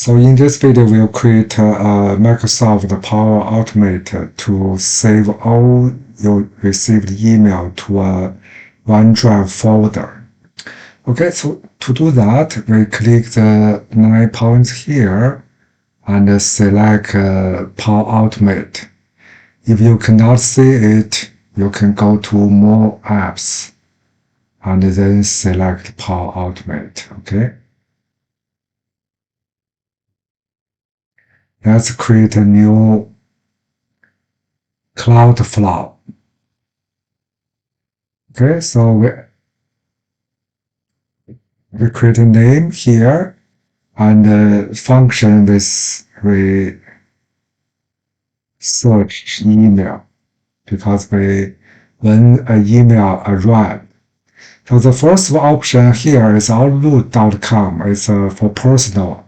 So in this video, we'll create a Microsoft Power Automate to save all your received email to a OneDrive folder. Okay, so to do that, we click the 9 points here and select Power Automate. If you cannot see it, you can go to More Apps and then select Power Automate. Okay. Let's create a new cloud flow. Okay, so we create a name here and a function with we search email because when an email arrives. So the first option here is outlook.com. It's for personal.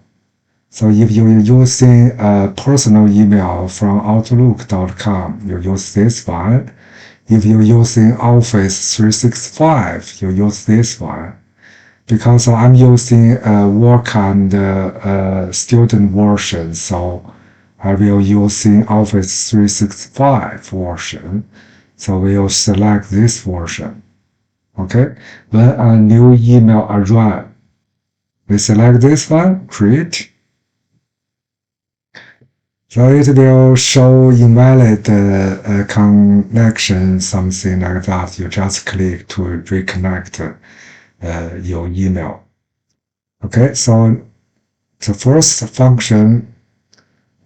So if you're using a personal email from outlook.com, you use this one. If you're using Office 365, you use this one. Because I'm using work and student version, so I will using Office 365 version. So we'll select this version. Okay, when a new email arrives, we select this one, create. So it will show invalid connection, something like that. You just click to reconnect your email. Okay, so the first function,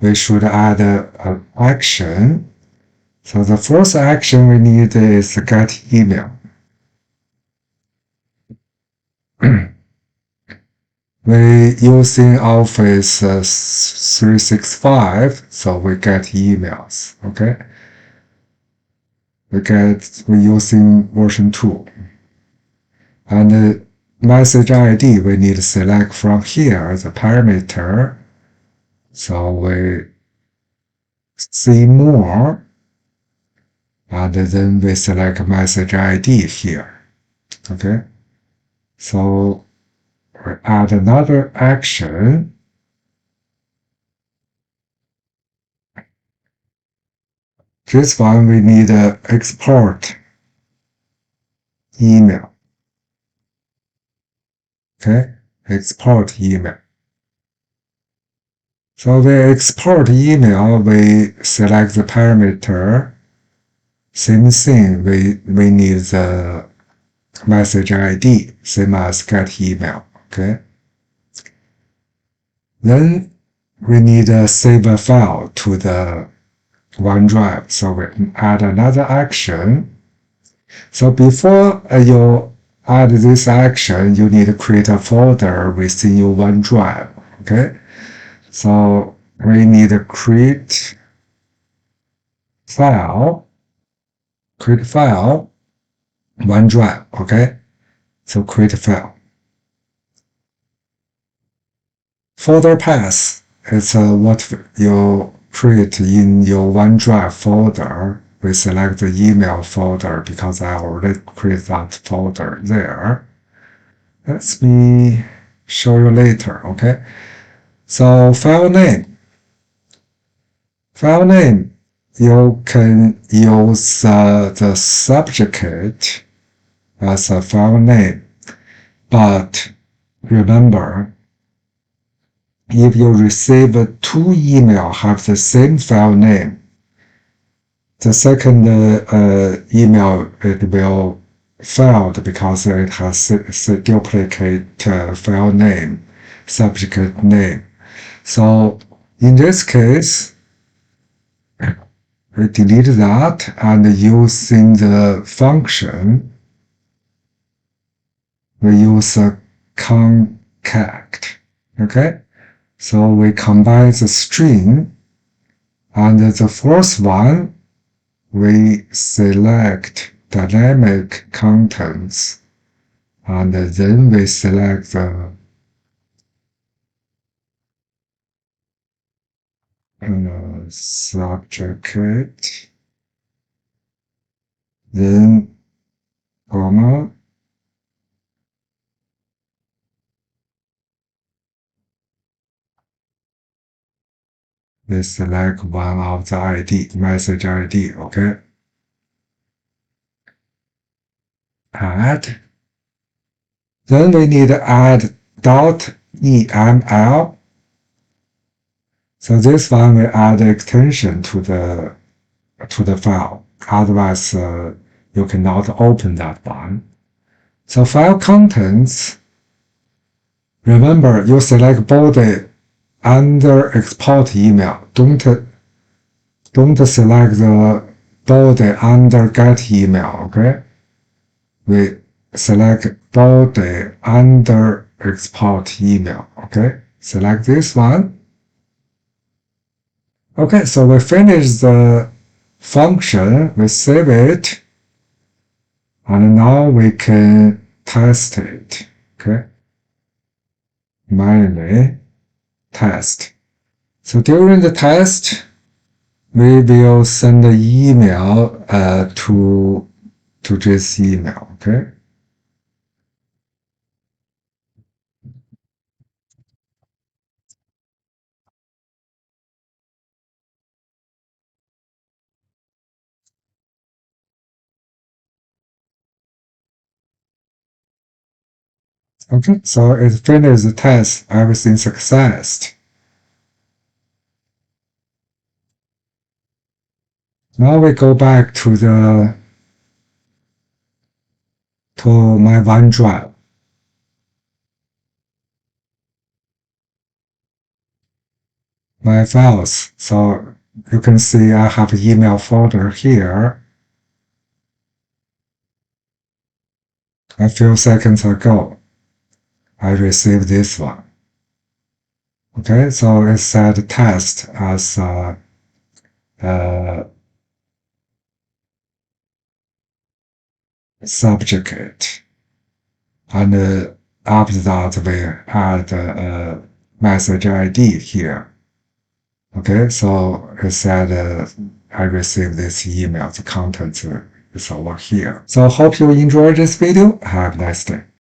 we should add an action. So the first action we need is get email. We're using Office 365, so we get emails. Okay, we're using version 2. And the message ID we need to select from here the parameter. So we see more, and then we select message ID here. Okay, so we add another action. This one we need to export email. Okay, export email. So we export email, we select the parameter. Same thing, we need the message ID, same as get email. Okay. Then we need to save a file to the OneDrive. So we add another action. So before you add this action, you need to create a folder within your OneDrive. Okay. So we need to create file, OneDrive. Okay. So create a file. Folder path is what you create in your OneDrive folder. We select the email folder because I already create that folder there. Let me show you later, okay? So file name, you can use the subject as a file name, but remember, if you receive 2 emails have the same file name, the second email it will failed because it has a duplicate file name, subject name. So in this case, we delete that and using the function, we use a concat. Okay. So we combine the string, and the first one, we select dynamic contents, and then we select the subject, then comma, we select one of the ID, message ID, okay? Add. Then we need to add .eml. So this one we add extension to the file. Otherwise, you cannot open that one. So file contents. Remember, you select body under export email. Don't select the body under get email. Okay. We select body under export email. Okay. Select this one. Okay, so we finish the function, we save it, and now we can test it. Okay, manually test. So during the test, we will send the email to this email. Okay. Okay, so it finished the test, everything success. Now we go back to my OneDrive. My files. So you can see I have an email folder here. A few seconds ago, I received this one. Okay, so it said test as subject. And after that, we add a message ID here. Okay, so it said I received this email. The content is over here. So hope you enjoyed this video. Have a nice day.